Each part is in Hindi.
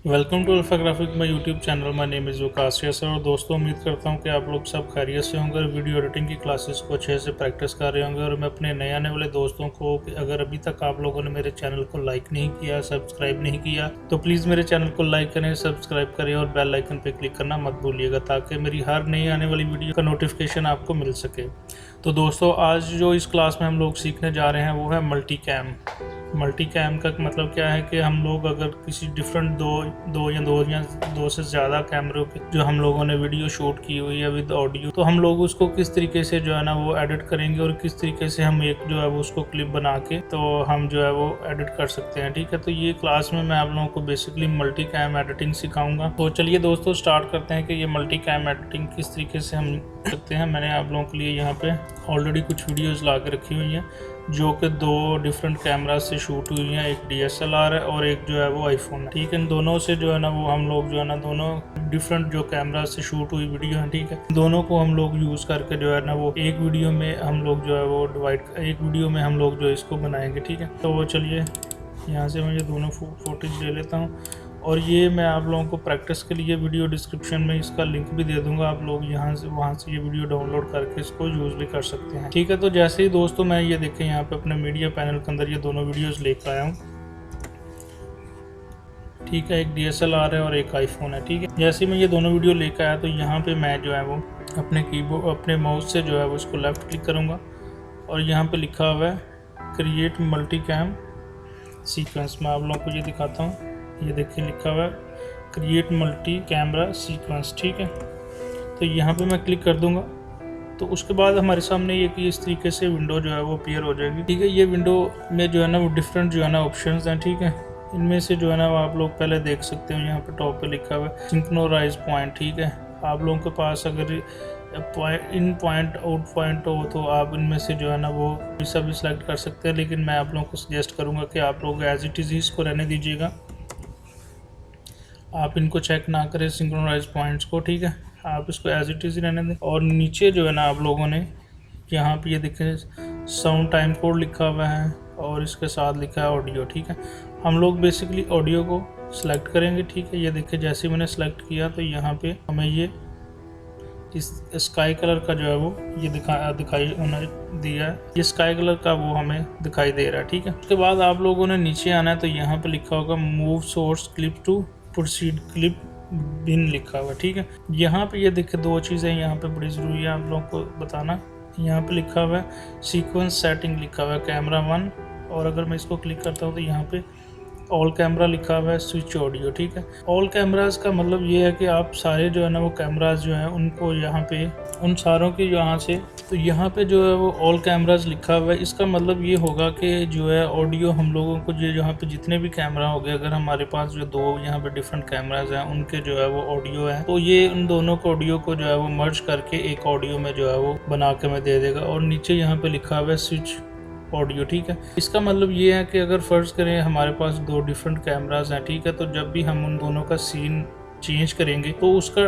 Welcome to alpha graphic my YouTube channel. My name is Waqas sir. और दोस्तों, उम्मीद करता हूं कि आप लोग सब खैरियत से होंगे और वीडियो एडिटिंग की क्लासेस को अच्छे से प्रैक्टिस कर रहे होंगे। और मैं अपने नए आने वाले दोस्तों को कि अगर अभी तक आप लोगों ने मेरे चैनल को लाइक नहीं किया, सब्सक्राइब नहीं किया, तो प्लीज़ मेरे चैनल को लाइक करें, सब्सक्राइब करें और बेल आइकन पर क्लिक करना मत भूलिएगा, ताकि मेरी हर नई आने वाली वीडियो का नोटिफिकेशन आपको मिल सके। तो दोस्तों, आज जो इस क्लास में हम लोग सीखने जा रहे हैं वो है मल्टी कैम। मल्टी कैम का मतलब क्या है कि हम लोग अगर किसी डिफरेंट दो से ज़्यादा कैमरों पे जो हम लोगों ने वीडियो शूट की हुई है विद ऑडियो, तो हम लोग उसको किस तरीके से जो है ना वो एडिट करेंगे और किस तरीके से हम एक जो है वो उसको क्लिप बना के तो हम जो है वो एडिट कर सकते हैं। ठीक है, तो ये क्लास में मैं आप लोगों को बेसिकली मल्टी कैम एडिटिंग सिखाऊंगा। तो चलिए दोस्तों, स्टार्ट करते हैं कि ये मल्टी कैम एडिटिंग किस तरीके से हम सकते हैं। मैंने आप लोगों के लिए यहाँ पे ऑलरेडी कुछ वीडियोज़ ला के रखी हुई हैं जो कि दो डिफरेंट कैमरा से शूट हुई हैं। एक DSLR है और एक जो है वो आईफोन है। ठीक है, इन दोनों से जो है ना वो हम लोग जो है ना दोनों डिफरेंट जो कैमरा से शूट हुई वीडियो है। ठीक है, दोनों को हम लोग यूज़ करके जो है ना वो एक वीडियो में हम लोग जो है वो एक वीडियो में हम लोग जो इसको बनाएंगे। ठीक है, तो चलिए यहाँ से मैं ये दोनों फुटेज ले लेता हूँ और ये मैं आप लोगों को प्रैक्टिस के लिए वीडियो डिस्क्रिप्शन में इसका लिंक भी दे दूंगा। आप लोग यहाँ से वहाँ से ये वीडियो डाउनलोड करके इसको यूज़ भी कर सकते हैं। ठीक है, तो जैसे ही दोस्तों मैं ये देखें यहाँ पे अपने मीडिया पैनल के अंदर ये दोनों वीडियोस लेकर आया हूँ। ठीक है, एक DSLR है और एक आईफोन है। ठीक है, जैसे ही मैं ये दोनों वीडियो लेकर आया तो यहाँ पे मैं जो है वो अपने कीबोर्ड अपने माउस से जो है वो इसको लेफ़्ट क्लिक करूँगा और यहाँ पे लिखा हुआ है क्रिएट मल्टी कैम सीक्वेंस। मैं आप लोगों को ये दिखाता हूँ। ये देखिए लिखा हुआ है क्रिएट मल्टी कैमरा सीक्वेंस। ठीक है, तो यहाँ पे मैं क्लिक कर दूंगा तो उसके बाद हमारे सामने ये कि इस तरीके से विंडो जो है वो अपीयर हो जाएगी। ठीक है, ये विंडो में जो है ना वो डिफरेंट जो है ना ऑप्शंस हैं। ठीक है, इनमें से जो है ना वो आप लोग पहले देख सकते हो, यहाँ पे टॉप पे लिखा हुआ है सिंक्रोनाइज पॉइंट। ठीक है, आप लोगों के पास अगर इन पॉइंट आउट पॉइंट हो तो आप इनमें से जो है ना वो सब सिलेक्ट कर सकते हैं, लेकिन मैं आप लोगों को सजेस्ट करूँगा कि आप लोग एज इट इज़ इसको रहने दीजिएगा, आप इनको चेक ना करें सिंक्रोनाइज पॉइंट्स को। ठीक है, आप इसको एज इट इज़ रहने दें। और नीचे जो है ना आप लोगों ने यहाँ पे ये देखें साउंड टाइम कोड लिखा हुआ है और इसके साथ लिखा है ऑडियो। ठीक है, हम लोग बेसिकली ऑडियो को सिलेक्ट करेंगे। ठीक है, ये देखिए जैसे मैंने सेलेक्ट किया तो यहाँ पे हमें ये इस स्काई कलर का जो है वो ये दिखाई उन्होंने दिया है, ये स्काई कलर का वो हमें दिखाई दे रहा है। ठीक है, उसके बाद आप लोगों ने नीचे आना है तो यहाँ पे लिखा होगा move source clip to proceed clip bin लिखा हुआ। ठीक है, यहाँ पे ये देखिए दो चीज़ें यहाँ पे बड़ी ज़रूरी है आप लोगों को बताना। यहाँ पे लिखा हुआ है सीक्वेंस सेटिंग लिखा हुआ है कैमरा 1, और अगर मैं इसको क्लिक करता हूँ तो यहाँ पे ऑल कैमरा लिखा हुआ है स्विच ऑडियो। ठीक है, ऑल कैमराज का मतलब ये है कि आप सारे जो है ना वो कैमराज जो हैं उनको यहाँ पे उन सारों के यहाँ से, तो यहाँ पे जो है वो ऑल कैमराज लिखा हुआ है। इसका मतलब ये होगा कि जो है ऑडियो हम लोगों को जो यहाँ पे जितने भी कैमरा हो गए, अगर हमारे पास जो दो यहाँ पे डिफरेंट कैमराज हैं उनके जो है वो ऑडियो है, तो ये उन दोनों को ऑडियो को जो है वो मर्ज करके एक ऑडियो में जो है वो बना के मैं दे देगा। और नीचे यहाँ पे लिखा हुआ है स्विच ऑडियो। ठीक है, इसका मतलब ये है कि अगर फ़र्ज़ करें हमारे पास दो डिफरेंट कैमराज हैं, ठीक है, तो जब भी हम उन दोनों का सीन चेंज करेंगे तो उसका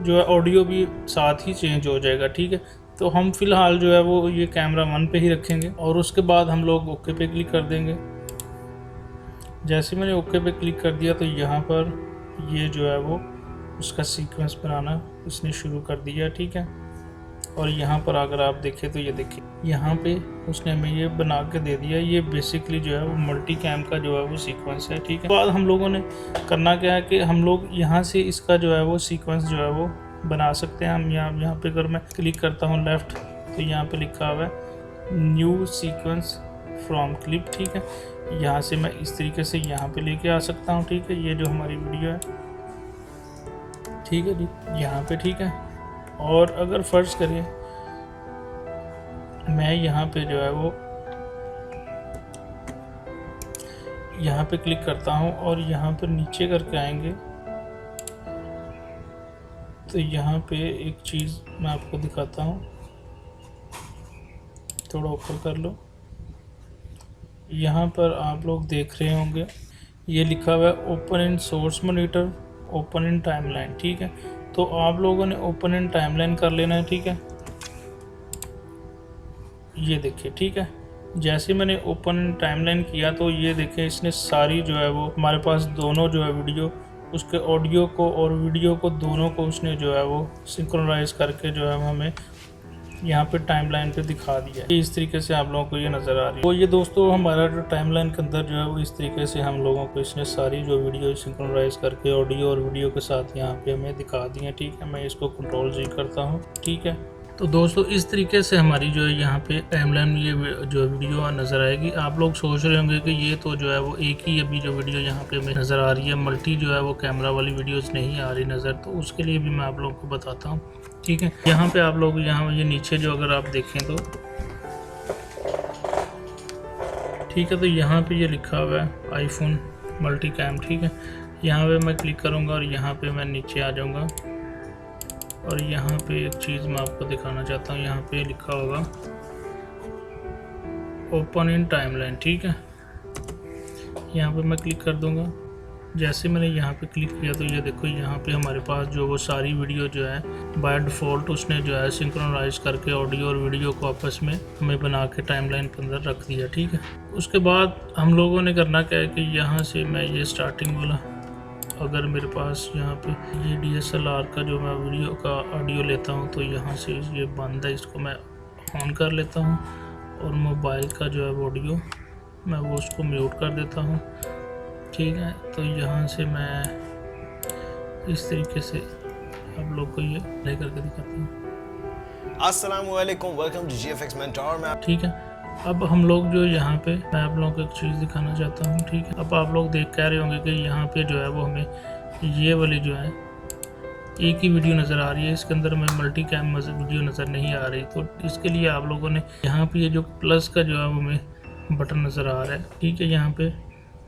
जो है ऑडियो भी साथ ही चेंज हो जाएगा। ठीक है, तो हम फ़िलहाल जो है वो ये कैमरा 1 पे ही रखेंगे और उसके बाद हम लोग ओके पे क्लिक कर देंगे। जैसे मैंने ओके पे क्लिक कर दिया तो यहाँ पर ये जो है वो उसका सीक्वेंस बनाना इसने शुरू कर दिया। ठीक है, और यहाँ पर अगर आप देखें तो ये देखिए यहाँ पे उसने हमें ये बना के दे दिया। ये बेसिकली जो है वो मल्टी कैम का जो है वो सीक्वेंस है। ठीक है, बाद हम लोगों ने करना क्या है कि हम लोग यहाँ से इसका जो है वो सीक्वेंस जो है वो बना सकते हैं। हम यहाँ पे अगर मैं क्लिक करता हूँ लेफ़्ट तो यहाँ पे लिखा हुआ है न्यू सीक्वेंस फ्रॉम क्लिप। ठीक है, यहाँ से मैं इस तरीके से यहाँ पे लेके आ सकता हूँ। ठीक है, ये जो हमारी वीडियो है, ठीक है जी, यहाँ पे। ठीक है, और अगर फ़र्ज़ करें मैं यहाँ पे जो है वो यहाँ पे क्लिक करता हूँ और यहाँ पर नीचे करके आएंगे तो यहाँ पे एक चीज़ मैं आपको दिखाता हूँ, थोड़ा ऊपर कर लो। यहाँ पर आप लोग देख रहे होंगे ये लिखा हुआ है open in source monitor, open in timeline. ठीक है, तो आप लोगों ने ओपन इन टाइमलाइन कर लेना है। ठीक है, ये देखिए। ठीक है, जैसे मैंने ओपन टाइमलाइन किया तो ये देखें इसने सारी जो है वो हमारे पास दोनों जो है वीडियो उसके ऑडियो को और वीडियो को दोनों को उसने जो है वो सिंक्रोनाइज करके जो है हमें यहाँ पे टाइमलाइन पे दिखा दिया है। इस तरीके से आप लोगों को ये नज़र आ रही है। तो ये दोस्तों हमारा जो टाइमलाइन के अंदर जो है वो इस तरीके से हम लोगों को इसने सारी जो वीडियो सिंक्रोनाइज करके ऑडियो और वीडियो के साथ यहाँ पे हमें दिखा दी है। ठीक है, मैं इसको कंट्रोल जी करता हूँ। ठीक है, तो दोस्तों इस तरीके से हमारी जो है यहाँ पे टाइमलाइन में ये जो वीडियो नज़र आएगी। आप लोग सोच रहे होंगे कि ये तो जो है वो एक ही अभी जो वीडियो यहाँ पे हमें नज़र आ रही है, मल्टी जो है वो कैमरा वाली वीडियोस नहीं आ रही नज़र, तो उसके लिए भी मैं आप लोगों को बताता हूँ। ठीक है, यहाँ पे आप लोग यहाँ ये नीचे जो अगर आप देखें तो ठीक है, तो यहाँ पे ये लिखा हुआ है आईफोन मल्टी कैम। ठीक है, यहाँ पे मैं क्लिक करूँगा और यहाँ पे मैं नीचे आ जाऊँगा और यहाँ पे एक चीज़ मैं आपको दिखाना चाहता हूँ। यहाँ पे लिखा होगा ओपन इन टाइमलाइन। ठीक है, यहाँ पे मैं क्लिक कर दूँगा। जैसे मैंने यहाँ पे क्लिक किया तो ये देखो यहाँ पे हमारे पास जो वो सारी वीडियो जो है बाय डिफ़ॉल्ट उसने जो है सिंक्रोनाइज करके ऑडियो और वीडियो को आपस में हमें बना के टाइमलाइन के अंदर रख दिया। ठीक है, उसके बाद हम लोगों ने करना क्या है कि यहाँ से मैं ये स्टार्टिंग वाला, अगर मेरे पास यहाँ पे ये DSLR का जो मैं वीडियो का ऑडियो लेता हूँ तो यहाँ से ये बंद है, इसको मैं ऑन कर लेता हूँ और मोबाइल का जो है ऑडियो मैं वो उसको म्यूट कर देता हूँ। ठीक है, तो यहाँ से मैं इस तरीके से आप लोग को ये प्ले करके दिखाता हूँ। अस्सलाम वालेकुम, वेलकम टू GFX मेंटोर में। ठीक है, अब हम लोग जो यहाँ पे मैं आप लोगों को एक चीज़ दिखाना चाहता हूँ। ठीक है, अब आप लोग देख कह रहे होंगे कि यहाँ पे जो है वो हमें ये वाली जो है एक ही वीडियो नज़र आ रही है, इसके अंदर हमें मल्टी कैम वीडियो नज़र नहीं आ रही। तो इसके लिए आप लोगों ने यहाँ पे ये जो प्लस का जो है हमें बटन नज़र आ रहा है। ठीक है, यहाँ पे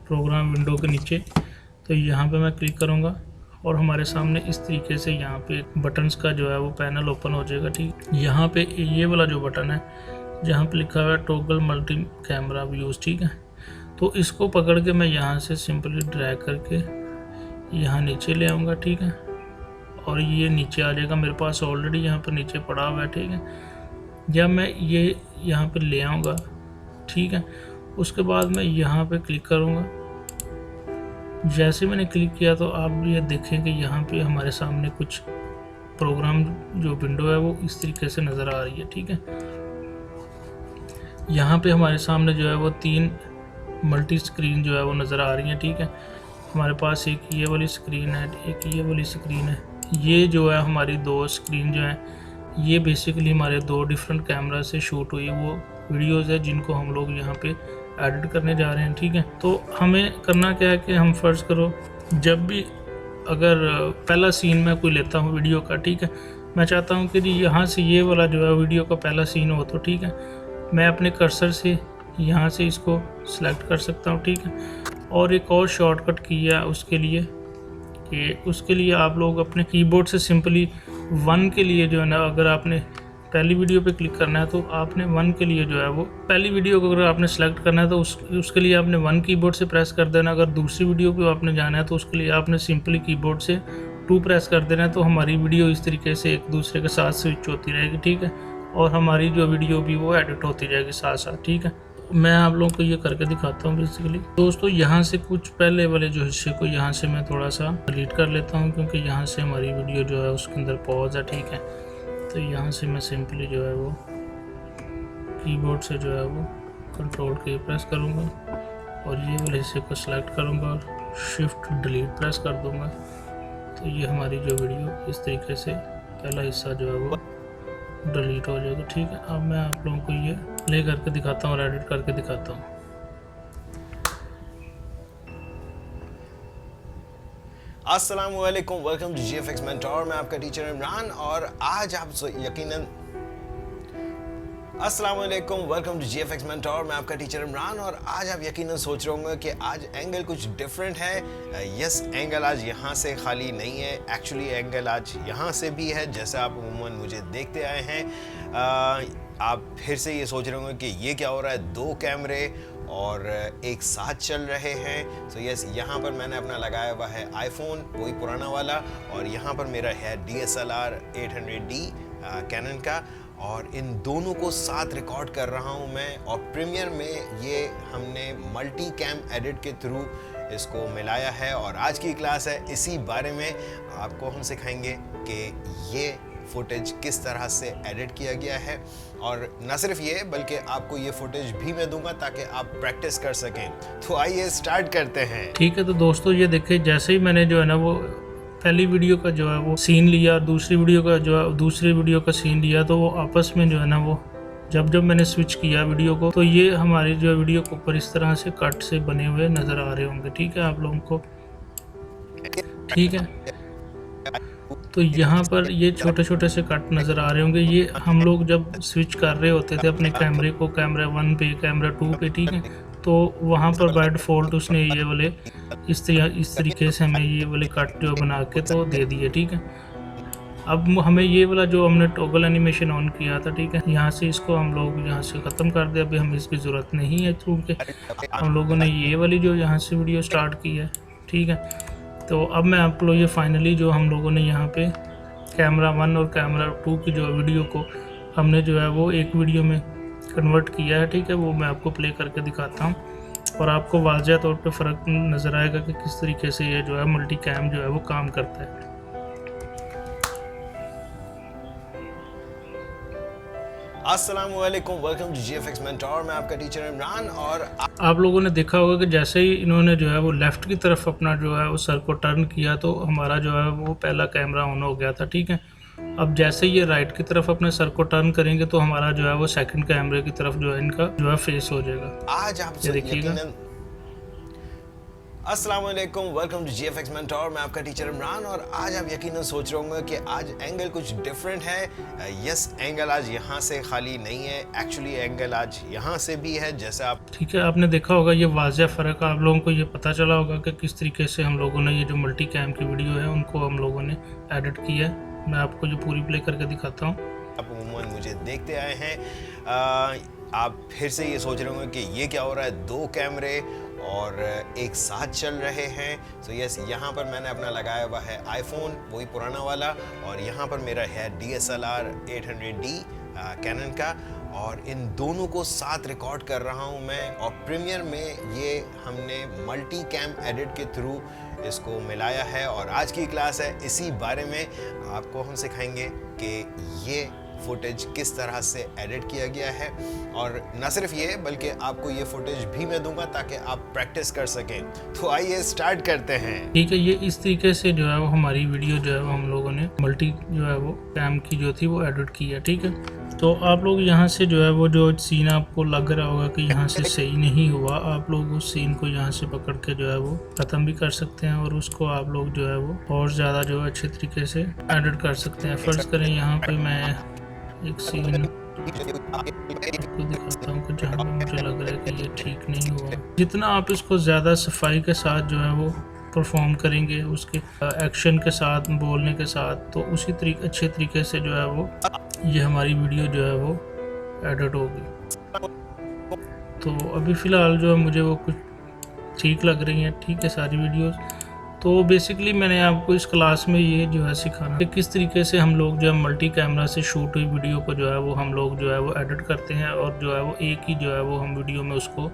प्रोग्राम विंडो के नीचे, तो यहाँ पे मैं क्लिक करूँगा और हमारे सामने इस तरीके से यहाँ पे बटन्स का जो है वो पैनल ओपन हो जाएगा। ठीक, यहाँ पे ये वाला जो बटन है जहाँ पे लिखा हुआ है टॉगल मल्टी कैमरा व्यूज़। ठीक है, तो इसको पकड़ के मैं यहाँ से सिंपली ड्रैग करके यहाँ नीचे ले आऊँगा। ठीक है, और ये नीचे आ जाएगा, मेरे पास ऑलरेडी यहाँ पर नीचे पड़ा हुआ है। ठीक है, जब मैं ये यहाँ पे ले आऊँगा, ठीक है, उसके बाद मैं यहाँ पे क्लिक करूँगा। जैसे मैंने क्लिक किया तो आप ये देखें कि यहाँ पे हमारे सामने कुछ प्रोग्राम जो विंडो है वो इस तरीके से नज़र आ रही है। ठीक है, यहाँ पे हमारे सामने जो है वो 3 मल्टी स्क्रीन जो है वो नज़र आ रही हैं। ठीक है, हमारे पास एक ये वाली स्क्रीन है, एक ये वाली स्क्रीन है। ये जो है हमारी 2 स्क्रीन जो है ये बेसिकली हमारे 2 डिफरेंट कैमरा से शूट हुई वो वीडियोज़ है जिनको हम लोग यहाँ पे एडिट करने जा रहे हैं। ठीक है, तो हमें करना क्या है कि हम फ़र्ज़ करो जब भी अगर पहला सीन मैं कोई लेता हूँ वीडियो का, ठीक है, मैं चाहता हूँ कि जी यहाँ से ये वाला जो है वीडियो का पहला सीन हो, तो ठीक है मैं अपने कर्सर से यहाँ से इसको सिलेक्ट कर सकता हूँ। ठीक है, और एक और शॉर्टकट की है उसके लिए कि उसके लिए आप लोग अपने कीबोर्ड से सिंपली 1 के लिए जो है ना, अगर आपने पहली वीडियो पे क्लिक करना है तो आपने 1 के लिए जो है वो पहली वीडियो को अगर आपने सेलेक्ट करना है तो उसके लिए आपने 1 कीबोर्ड से प्रेस कर देना। अगर दूसरी वीडियो पे आपने जाना है तो उसके लिए आपने सिंपली कीबोर्ड से 2 प्रेस कर देना है। तो हमारी वीडियो इस तरीके से एक दूसरे के साथ स्विच होती रहेगी। ठीक है, और हमारी जो वीडियो भी वो एडिट होती जाएगी साथ साथ। ठीक है, मैं आप लोगों को ये करके दिखाता हूँ बेसिकली। दोस्तों यहाँ से कुछ पहले वाले जो हिस्से को यहाँ से मैं थोड़ा सा डिलीट कर लेता हूँ क्योंकि यहाँ से हमारी वीडियो जो है उसके अंदर पॉज है। ठीक है, तो यहाँ से मैं सिंपली जो है वो कीबोर्ड से जो है वो कंट्रोल की प्रेस करूँगा और ये वाले हिस्से को सिलेक्ट करूँगा और शिफ्ट डिलीट प्रेस कर दूँगा। तो ये हमारी जो वीडियो इस तरीके से पहला हिस्सा जो है वो डिलीट हो जाएगा। ठीक है, अब मैं आप लोगों को ये प्ले करके दिखाता हूँ और एडिट करके दिखाता हूँ। अस्सलाम वालेकुम, वेलकम टू GFX मेंटोर। मैं आपका टीचर इमरान और आज आप यकीनन अस्सलाम वालेकुम, वेलकम टू GFX मेंटोर। मैं आपका टीचर इमरान और आज आप यकीनन सोच रहे होंगे कि आज एंगल कुछ डिफरेंट है। यस, एंगल आज यहाँ से खाली नहीं है, एक्चुअली एंगल आज यहाँ से भी है। जैसे आप उम्मन मुझे देखते आए हैं, आप फिर से ये सोच रहे होंगे कि ये क्या हो रहा है, 2 कैमरे और एक साथ चल रहे हैं। सो यस, यहाँ पर मैंने अपना लगाया हुआ है आईफोन, वही पुराना वाला, और यहाँ पर मेरा है DSLR 800D कैनन का, और इन दोनों को साथ रिकॉर्ड कर रहा हूँ मैं। और प्रीमियर में ये हमने मल्टी कैम एडिट के थ्रू इसको मिलाया है और आज की क्लास है इसी बारे में। आपको हम सिखाएंगे कि ये फुटेज किस तरह से एडिट किया गया है, और न सिर्फ ये बल्कि आपको ये फुटेज भी मैं दूंगा ताकि आप प्रैक्टिस कर सकें। तो आइए स्टार्ट करते हैं। ठीक है, तो दोस्तों ये देखिए, जैसे ही मैंने जो है ना वो पहली वीडियो का जो है वो सीन लिया, दूसरी वीडियो का जो है दूसरी वीडियो का सीन लिया, तो वो आपस में जो है ना वो जब मैंने स्विच किया वीडियो को, तो ये हमारी जो वीडियो के ऊपर इस तरह से कट से बने हुए नज़र आ रहे होंगे। ठीक है, आप लोगों को ठीक है। तो यहाँ पर ये छोटे छोटे से कट नज़र आ रहे होंगे। ये हम लोग जब स्विच कर रहे होते थे अपने कैमरे को कैमरा 1 पे कैमरा 2 पे, ठीक है, तो वहाँ पर बाय डिफ़ॉल्ट उसने ये वाले इस तरीके से हमें ये वाले कट जो बना के तो दे दिए। ठीक है, अब हमें ये वाला जो हमने टॉगल एनिमेशन ऑन किया था, ठीक है, यहाँ से इसको हम लोग यहाँ से ख़त्म कर दे। अभी हमें इसकी ज़रूरत नहीं है क्योंकि हम लोगों ने ये वाली जो यहाँ से वीडियो स्टार्ट की है। ठीक है, तो अब मैं आप लोग ये फाइनली जो हम लोगों ने यहाँ पे कैमरा 1 और कैमरा 2 की जो वीडियो को हमने जो है वो एक वीडियो में कन्वर्ट किया है। ठीक है, वो मैं आपको प्ले करके दिखाता हूँ और आपको वाज़ह तौर पे फ़र्क नज़र आएगा कि किस तरीके से ये जो है मल्टी कैम जो है वो काम करता है। अस्सलामुअलैकुम, वेलकम टू GFX मेंटोर। मैं आपका टीचर इमरान। और आप लोगों ने देखा होगा कि जैसे ही इन्होंने जो है वो लेफ़्ट की तरफ अपना जो है वो सर को टर्न किया तो हमारा जो है वो पहला कैमरा ऑन हो गया था। ठीक है, अब जैसे ही ये राइट की तरफ अपने सर को टर्न करेंगे तो हमारा जो है वो सेकंड कैमरे की तरफ जो है इनका जो है फेस हो जाएगा। आज आप देखिएगा। अस्सलाम वालेकुम, वेलकम टू GFX मेंटोर। मैं आपका टीचर इमरान और आज आप यकीनन सोच रहे होंगे कि आज एंगल कुछ डिफरेंट है। यस, एंगल आज यहाँ से खाली नहीं है, एक्चुअली एंगल आज यहाँ से भी है, जैसे आप ठीक है, आपने देखा होगा ये वाज़ह फ़र्क, आप लोगों को ये पता चला होगा कि किस तरीके से हम लोगों ने ये जो मल्टी कैम की वीडियो है उनको हम लोगों ने एडिट किया है। मैं आपको जो पूरी प्ले करके दिखाता हूँ। आप उम्मन मुझे देखते आए हैं, आप फिर से ये सोच रहे होंगे कि ये क्या हो रहा है, 2 कैमरे और एक साथ चल रहे हैं। तो यस, यहाँ पर मैंने अपना लगाया हुआ है आईफोन, वही पुराना वाला, और यहाँ पर मेरा है DSLR 800D कैनन का, और इन दोनों को साथ रिकॉर्ड कर रहा हूँ मैं। और प्रीमियर में ये हमने मल्टी कैम एडिट के थ्रू इसको मिलाया है और आज की क्लास है इसी बारे में। आपको हम सिखाएंगे कि ये फुटेज किस तरह से एडिट किया गया है, और न सिर्फ ये बल्कि आपको ये फुटेज भी मैं दूंगा ताकि आप प्रैक्टिस कर सकें। तो आइए स्टार्ट करते हैं। ठीक है, ये इस तरीके से जो है वो हमारी वीडियो जो है वो हम लोगों ने मल्टी जो है वो कैम की जो थी वो एडिट की है। ठीक है, तो आप लोग यहाँ से जो है वो जो सीन आपको लग रहा होगा कि यहाँ से सही नहीं हुआ, आप लोग उस सीन को यहाँ से पकड़ के जो है वो ख़त्म भी कर सकते हैं और उसको आप लोग जो है वो और ज़्यादा जो है अच्छे तरीके से एडिट कर सकते हैं। फ़र्ज़ करें यहाँ पे मैं एक सीन को दिखाता हूँ कि जहाँ पे मुझे लग रहा है कि ये ठीक नहीं हुआ। जितना आप इसको ज़्यादा सफाई के साथ जो है वो परफॉर्म करेंगे, उसके एक्शन के साथ, बोलने के साथ, तो उसी अच्छे तरीके से जो है वो ये हमारी वीडियो जो है वो एडिट होगी। तो अभी फ़िलहाल जो है मुझे वो कुछ ठीक लग रही हैं। ठीक है, सारी वीडियोस। तो बेसिकली मैंने आपको इस क्लास में ये जो है सिखाना कि किस तरीके से हम लोग जो है मल्टी कैमरा से शूट हुई वीडियो को जो है वो हम लोग जो है वो एडिट करते हैं और जो है वो एक ही जो है वो हम वीडियो में उसको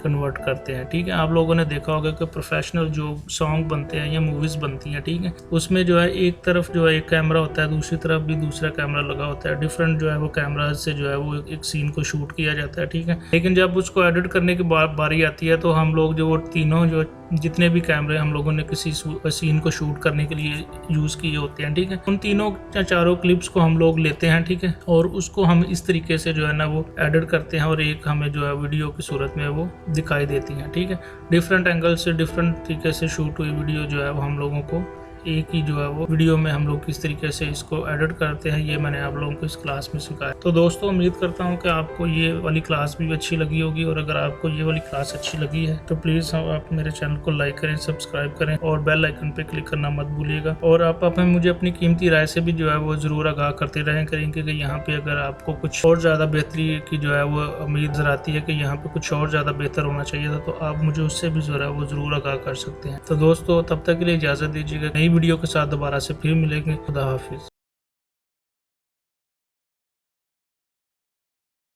कन्वर्ट करते हैं। ठीक है, आप लोगों ने देखा होगा कि प्रोफेशनल जो सॉन्ग बनते हैं या मूवीज़ बनती हैं, ठीक है, उसमें जो है एक तरफ जो है एक कैमरा होता है, दूसरी तरफ भी दूसरा कैमरा लगा होता है। डिफरेंट जो है वो कैमरा से जो है वो एक सीन को शूट किया जाता है। ठीक है, लेकिन जब उसको एडिट करने की बारी आती है तो हम लोग जो वो तीनों जो जितने भी कैमरे हम लोगों ने किसी सीन को शूट करने के लिए यूज़ किए होते हैं, ठीक है, उन तीनों या चारों क्लिप्स को हम लोग लेते हैं, ठीक है, और उसको हम इस तरीके से जो है ना वो एडिट करते हैं और एक हमें जो है वीडियो की सूरत में वो दिखाई देती हैं। ठीक है, डिफरेंट एंगल से डिफरेंट तरीके से शूट हुई वीडियो जो है वो हम लोगों को एक ही जो है वो वीडियो में हम लोग किस तरीके से इसको एडिट करते हैं, ये मैंने आप लोगों को इस क्लास में सिखाया। तो दोस्तों, उम्मीद करता हूँ कि आपको ये वाली क्लास भी अच्छी लगी होगी, और अगर आपको ये वाली क्लास अच्छी लगी है तो प्लीज़ आप मेरे चैनल को लाइक करें, सब्सक्राइब करें और बेल आइकन पे क्लिक करना मत भूलिएगा। और आप मुझे अपनी कीमती राय से भी जो है वो ज़रूर आगाह करते रहें करेंगे कि यहाँ पे अगर आपको कुछ और ज़्यादा बेहतरी की जो है वो उम्मीद नजर आती है कि यहाँ पे कुछ और ज़्यादा बेहतर होना चाहिए था, तो आप मुझे उससे भी जो है वो ज़रूर आगाह कर सकते हैं। तो दोस्तों, तब तक के लिए इजाज़त दीजिएगा। नई वीडियो के साथ दोबारा से फिर मिलेंगे। खुदा हाफिज़।